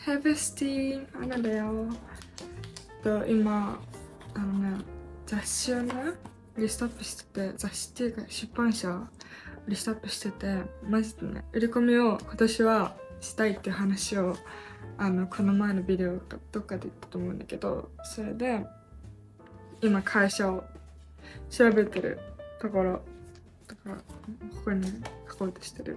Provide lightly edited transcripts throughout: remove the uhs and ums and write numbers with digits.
ヘベスティー、アナだよ。今、雑誌をね、リストアップしてて、雑誌っていうか出版社リストアップしてて、マジでね、売り込みを今年はしたいっていう話を、この前のビデオかどっかで言ったと思うんだけど、それで、今会社を調べてるところ、だから、ここに書こうとしてる。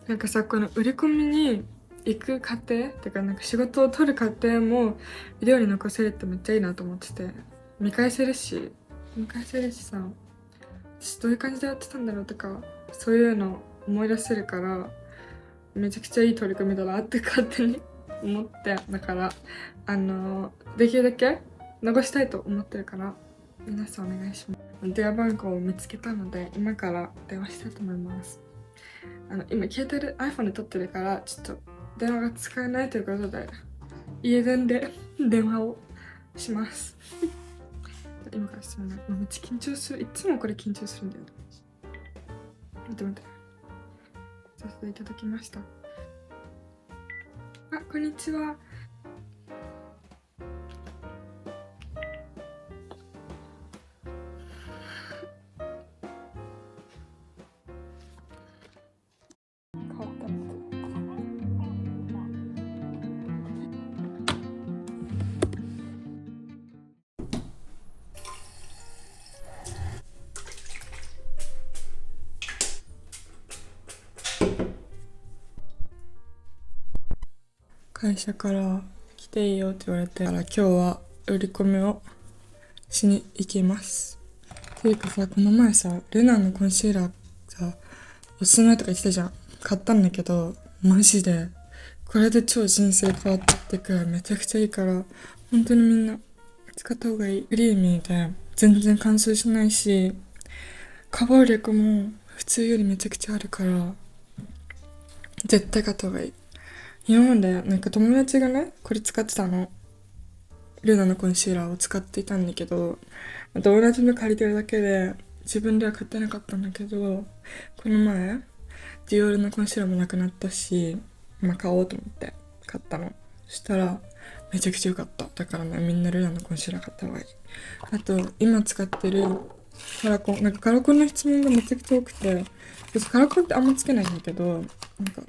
なんかさ、この売り込みに行く過程ってか、なんか仕事を取る過程もビデオに残せるってめっちゃいいなと思ってて、見返せるしさ、私どういう感じでやってたんだろうとか、そういうの思い出せるから、めちゃくちゃいい取り組みだなって勝手に思って、だからできるだけ残したいと思ってるから、皆さんお願いします。電話番号を見つけたので、今から電話したいと思います。今携帯で iPhone で撮ってるから、ちょっと電話が使えないということで、家電で電話をします。今からするね。めっちゃ緊張する。いつもこれ緊張するんだよね。待って。させていただきました。あ、こんにちは。会社から来ていいよって言われてから、今日は売り込みをしに行きます。っていうかさ、この前さ、ルナのコンシーラーさ、おすすめとか言ってたじゃん。買ったんだけど、マジでこれで超人生変わったってくらいめちゃくちゃいいから、本当にみんな使った方がいい。クリーミーで全然乾燥しないし、カバー力も普通よりめちゃくちゃあるから、絶対買った方がいい。今までなんか友達がね、これ使ってたの。ルナのコンシーラーを使っていたんだけど、同じの借りてるだけで自分では買ってなかったんだけど、この前ディオールのコンシーラーもなくなったし、買おうと思って買ったの。そしたらめちゃくちゃ良かった。だからね、みんなルナのコンシーラー買った方がいい。あと今使ってるカラコン、なんかカラコンの質問がめちゃくちゃ多くて、私カラコンってあんまつけないんだけど、なんか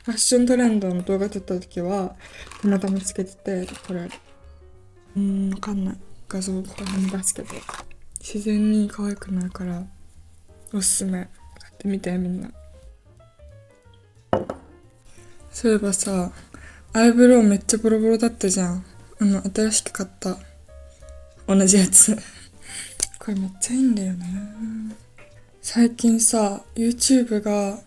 ファッショントレンドの動画撮った時はたまたまつけてて、これわかんない、画像これに出すけど自然に可愛くなるからおすすめ。買ってみてみんな。そういえばさ、アイブロウめっちゃボロボロだったじゃん。新しく買った同じやつこれめっちゃいいんだよね。最近さ、 YouTube が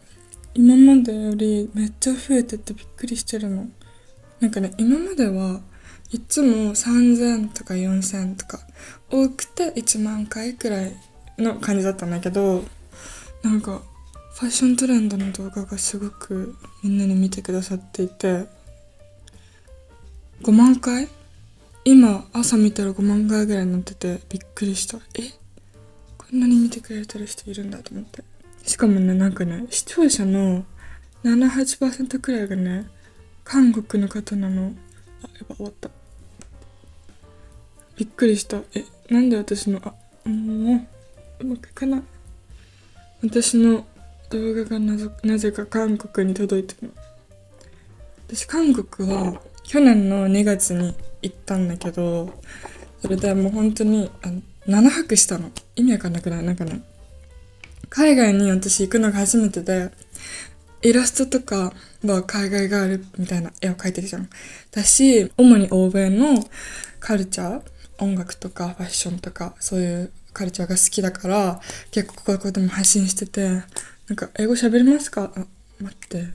今までよりめっちゃ増えててびっくりしてるの。なんかね、今まではいつも3000とか4000とか、多くて1万回くらいの感じだったんだけど、なんかファッショントレンドの動画がすごくみんなに見てくださっていて、5万回、今朝見たら5万回ぐらいになっててびっくりした。こんなに見てくれてる人いるんだと思って。しかもね、なんかね、視聴者の7、8%くらいがね、韓国の方なの。やば、終わった。びっくりした。なんで私の、もうまくいかない。私の動画がなぜか韓国に届いてるの。私、韓国は去年の2月に行ったんだけど、それでもう本当に7泊したの。意味わかんなくない？なんかね、海外に私行くのが初めてで、イラストとかは海外ガールみたいな絵を描いてるじゃん。だし、主に欧米のカルチャー、音楽とかファッションとか、そういうカルチャーが好きだから、結構ここでも発信してて、なんか、英語喋れますか？待って。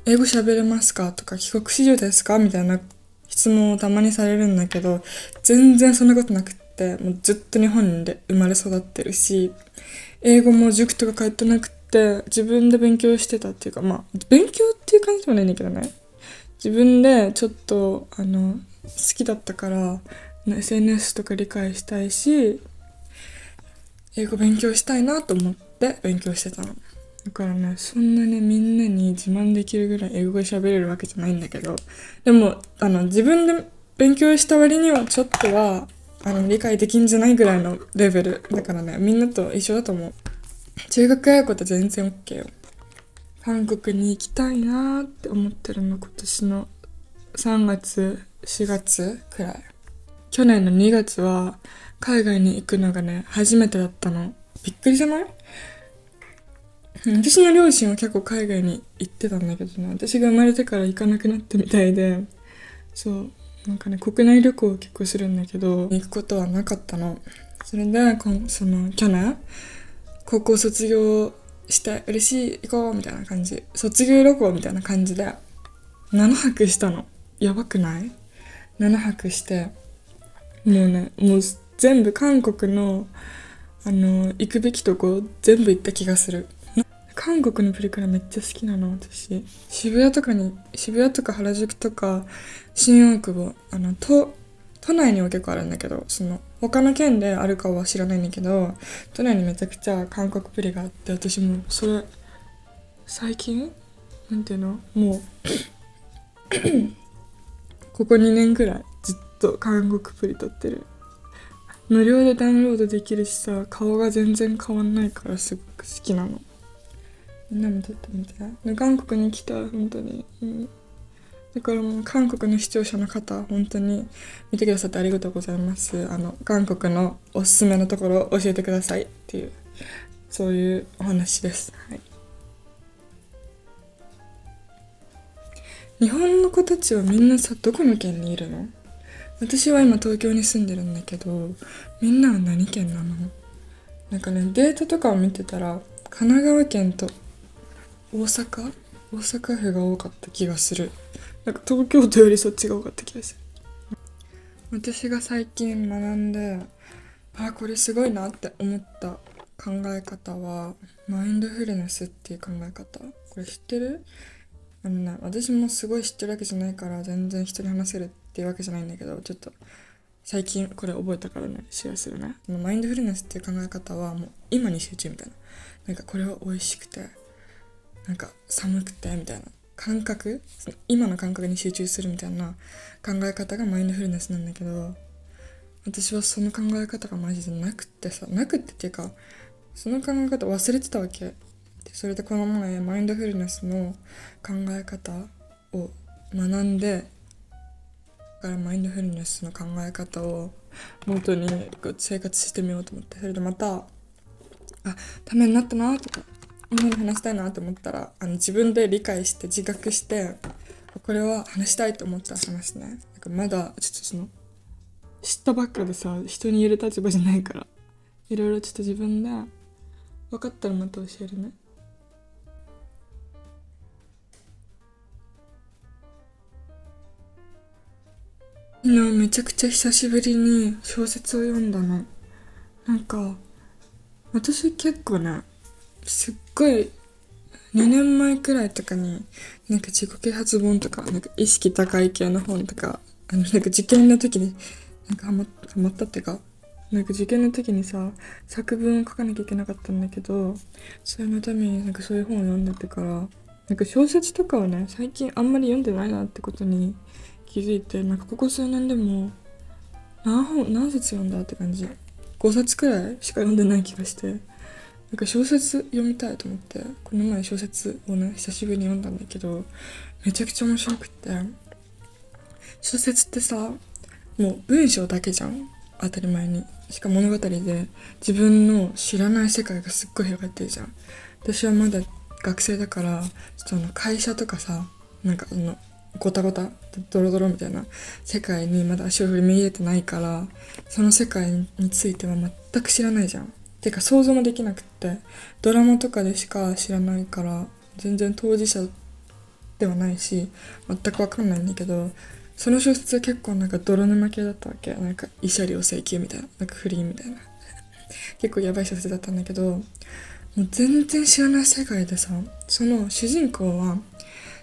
英語喋れますかとか、帰国子女ですかみたいな質問をたまにされるんだけど、全然そんなことなくって、もうずっと日本で生まれ育ってるし、英語も塾とか通ってなくて、自分で勉強してたっていうか、勉強っていう感じでもないんだけどね。自分でちょっと、好きだったから、SNS とか理解したいし、英語勉強したいなと思って勉強してたの。だからね、そんなね、みんなに自慢できるぐらい英語が喋れるわけじゃないんだけど、でも、自分で勉強した割にはちょっとは、理解できんじゃないぐらいのレベル。だからね、みんなと一緒だと思う。中学英語って全然 OK よ。韓国に行きたいなーって思ってるの、今年の3月、4月くらい。去年の2月は、海外に行くのがね、初めてだったの。びっくりじゃない？私の両親は結構海外に行ってたんだけどね、私が生まれてから行かなくなったみたいで、そう、なんかね、国内旅行を結構するんだけど、行くことはなかったの。それで、去年、高校卒業して嬉しい、行こうみたいな感じ。卒業旅行みたいな感じで、7泊したの。やばくない？ 7 泊して、もう全部韓国の、行くべきとこ全部行った気がする。韓国のプリクラめっちゃ好きなの、私。渋谷とか原宿とか、新大久保、都内には結構あるんだけど、他の県であるかは知らないんだけど、都内にめちゃくちゃ韓国プリがあって、私もそれ、最近なんていうのもう、ここ2年くらいずっと韓国プリ撮ってる。無料でダウンロードできるしさ、顔が全然変わんないからすごく好きなの。みんなも撮ってみて。韓国に来たら本当に、だからもう韓国の視聴者の方、本当に見てくださってありがとうございます。韓国のおすすめのところを教えてくださいっていう、そういうお話です。はい。日本の子たちはみんなさ、どこの県にいるの？私は今東京に住んでるんだけど、みんなは何県なの？なんかね、データとかを見てたら、神奈川県と大阪府が多かった気がする。なんか東京都よりそっちが多かった気がする。私が最近学んで、これすごいなって思った考え方は、マインドフルネスっていう考え方。これ知ってる？私もすごい知ってるわけじゃないから全然人に話せるっていうわけじゃないんだけど、ちょっと最近これ覚えたからね、シェアするね。マインドフルネスっていう考え方はもう今に集中みたいな。なんかこれは美味しくて、なんか寒くてみたいな感覚、今の感覚に集中するみたいな考え方がマインドフルネスなんだけど、私はその考え方がマジでなくってさ、なくってっていうか、その考え方忘れてたわけで、それでこの前マインドフルネスの考え方を学んで、だからマインドフルネスの考え方を元に生活してみようと思って、それでまたためになったなとか、みんなに話したいなと思ったら、自分で理解して自覚して、これは話したいと思ったら話すね。なんかまだちょっと知ったばっかでさ、人に言える立場じゃないから、いろいろちょっと自分で分かったらまた教えるね。昨日めちゃくちゃ久しぶりに小説を読んだの。なんか私結構ね、すっごい2年前くらいとかになんか自己啓発本とかなんか意識高い系の本とか、なんか受験の時になんかハマったってか、なんか受験の時にさ、作文を書かなきゃいけなかったんだけど、それのためになんかそういう本を読んでてから、なんか小説とかをね、最近あんまり読んでないなってことに気づいて、なんかここ数年でも何冊読んだって感じ。5冊くらいしか読んでない気がして、なんか小説読みたいと思って、この前小説をね、久しぶりに読んだんだけど、めちゃくちゃ面白くって、小説ってさ、もう文章だけじゃん、当たり前に。しかも物語で自分の知らない世界がすっごい広がってるじゃん。私はまだ学生だから、ちょっと会社とかさ、なんかゴタゴタドロドロみたいな世界にまだ足を踏み入れてないから、その世界については全く知らないじゃん。てか想像もできなくって、ドラマとかでしか知らないから、全然当事者ではないし全く分かんないんだけど、その小説は結構なんか泥沼系だったわけ。なんか慰謝料請求みたいな、なんか不倫みたいな結構やばい小説だったんだけど、もう全然知らない世界でさ、その主人公は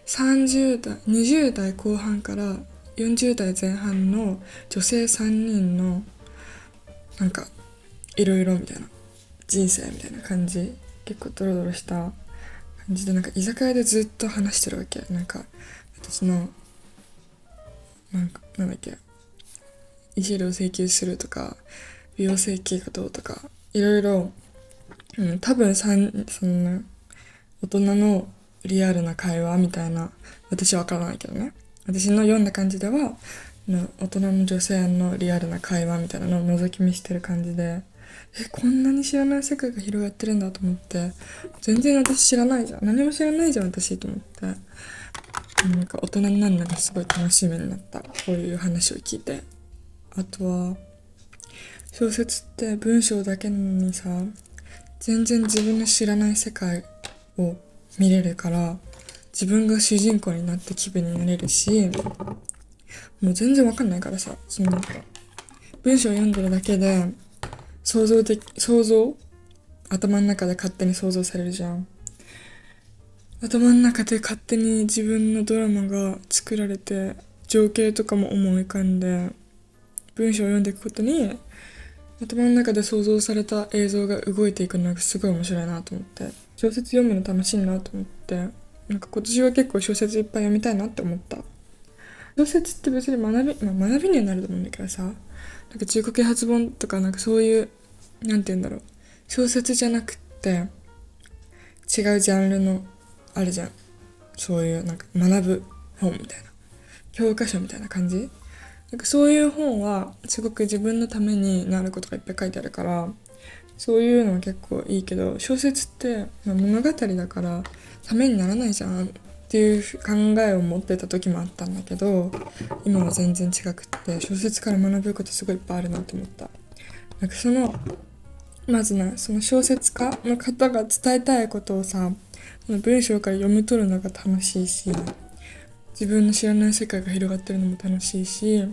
30代20代後半から40代前半の女性3人のなんかいろいろみたいな人生みたいな感じ、結構ドロドロした感じで、なんか居酒屋でずっと話してるわけ。なんか私のなんだっけ、慰謝料請求するとか、美容整形がどうとか、いろいろ、多分そんな大人のリアルな会話みたいな、私はわからないけどね。私の読んだ感じでは、大人の女性のリアルな会話みたいなのを覗き見してる感じで、こんなに知らない世界が広がってるんだと思って、全然私知らないじゃん。何も知らないじゃん、私と思って。なんか大人になるのがすごい楽しみになった。こういう話を聞いて。あとは、小説って文章だけにさ、全然自分の知らない世界を見れるから、自分が主人公になった気分になれるし、もう全然わかんないからさ、そのなんか、文章を読んでるだけで、想像頭の中で勝手に想像されるじゃん。頭の中で勝手に自分のドラマが作られて、情景とかも思い浮かんで、文章を読んでいくことに、頭の中で想像された映像が動いていくのがすごい面白いなと思って、小説読むの楽しいなと思って、なんか今年は結構小説いっぱい読みたいなって思った。小説って別に学びにはなると思うんだけどさ、なんか自己啓発本とかなんかそういう、なんて言うんだろう、小説じゃなくって違うジャンルのあるじゃん、そういうなんか学ぶ本みたいな、教科書みたいな感じ。なんかそういう本はすごく自分のためになることがいっぱい書いてあるから、そういうのは結構いいけど、小説って、物語だからためにならないじゃんっていう考えを持ってた時もあったんだけど、今は全然違くって、小説から学ぶことすごいいっぱいあるなと思った。なんかまずその小説家の方が伝えたいことをさ、文章から読み取るのが楽しいし、自分の知らない世界が広がってるのも楽しいし、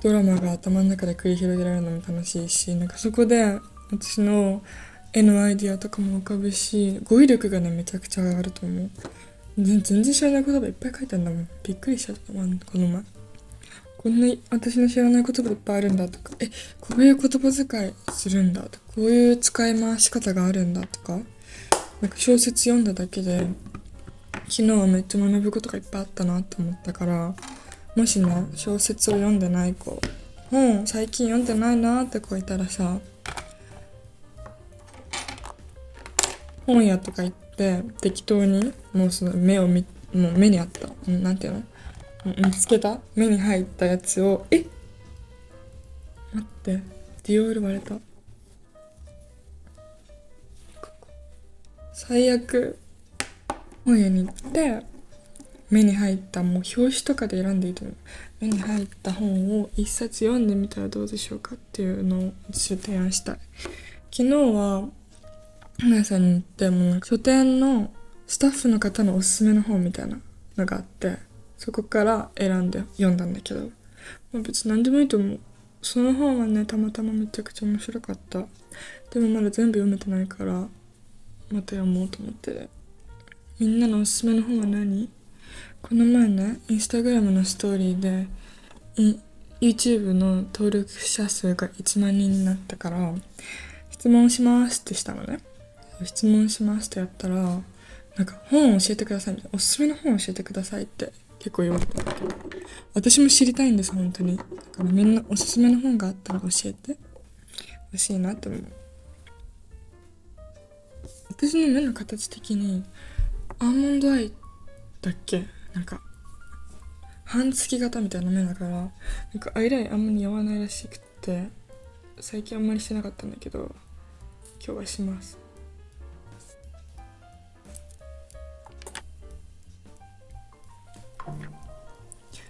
ドラマが頭の中で繰り広げられるのも楽しいし、なんかそこで私の絵のアイディアとかも浮かぶし、語彙力がねめちゃくちゃ上がると思う。全然知らない言葉いっぱい書いてあるんだもん。びっくりしちゃった、この前。こんな私の知らない言葉いっぱいあるんだとか、こういう言葉遣いするんだとか、こういう使い回し方があるんだとか、なんか小説読んだだけで昨日はめっちゃ学ぶことがいっぱいあったなって思ったから、もしね小説を読んでない子、本最近読んでないなって子いたらさ、本屋とか行って適当にもうそのもう目にあった、なんていうの、見つけた目に入ったやつを、待って、ディオール割れた、最悪。本屋に行って目に入ったもう表紙とかで選んでいいと思う。目に入った本を一冊読んでみたらどうでしょうかっていうのを私は提案したい。昨日は花屋さんに行ってもなんか書店のスタッフの方のおすすめの本みたいなのがあって、そこから選んで読んだんだけど、別に何でもいいと思う。その本はねたまたまめちゃくちゃ面白かった。でもまだ全部読めてないからまた読もうと思って。みんなのおすすめの本は何？この前ね、インスタグラムのストーリーで、YouTube の登録者数が1万人になったから、質問しますってしたのね。質問しますってやったら、なんか本を教えてくださいみたいな、おすすめの本を教えてくださいって結構言われたんだけど、私も知りたいんです、本当に。だからみんなおすすめの本があったら教えてほしいなって思う。私の目の形的にアーモンドアイだっけ、なんか半月型みたいな目だから、なんかアイラインあんまり似合わないらしくって、最近あんまりしてなかったんだけど今日はします。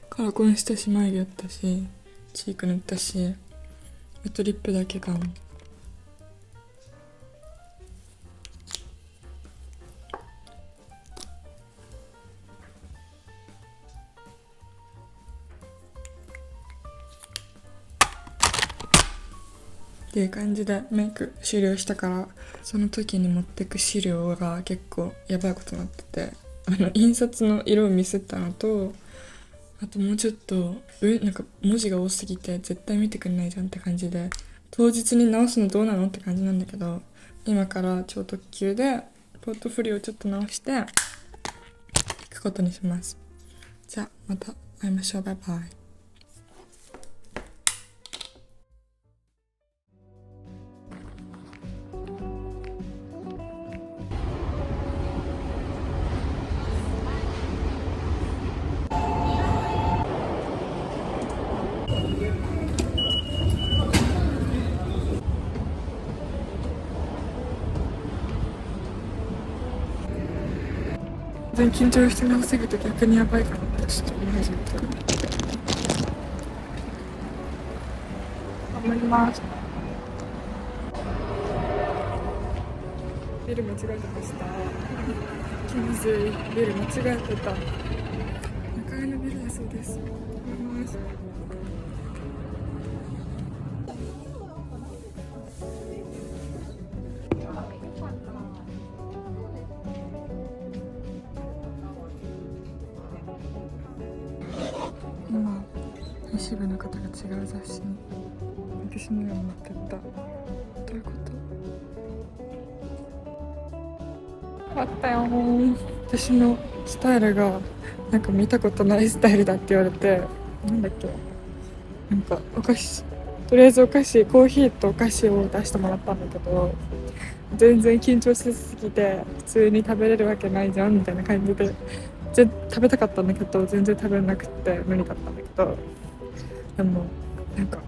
カラコンしたし、眉毛やったし、チーク塗ったし、あとリップだけかも。っていう感じでメイク終了したから、その時に持ってく資料が結構やばいことになってて、印刷の色をミスったのと、あともうちょっとなんか文字が多すぎて絶対見てくれないじゃんって感じで、当日に直すのどうなのって感じなんだけど、今から超特急でポートフォリオをちょっと直して行くことにします。じゃあまた会いましょう。バイバイ。全然緊張してなさすぎて逆にやばいかなってちょっと思い始めた。頑張ります。ビル間違えてました。気まずい。ビル間違えてた。2階のビルだそうです。頑張ります。今一部の方が違う雑誌に私の絵を持ってった。どういうこと？あったよー。私のスタイルがなんか見たことないスタイルだって言われて、なんだっけ、なんかお菓子、とりあえずお菓子、コーヒーとお菓子を出してもらったんだけど、全然緊張しすぎて普通に食べれるわけないじゃんみたいな感じで、食べたかったんだけど全然食べれなくて無理だったんだけど、でもなんか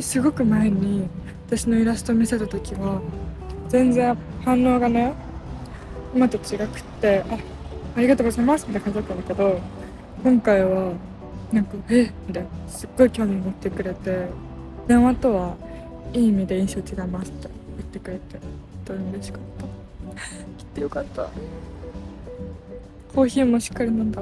すごく前に私のイラスト見せた時は全然反応がね、今と違くって、ありがとうございますみたいな感じだったんだけど、今回はなんかみたいな、すっごい興味持ってくれて、電話とはいい意味で印象違いますって言ってくれて、本当に嬉しかった。来てよかった。コーヒーもしっかり飲んだ。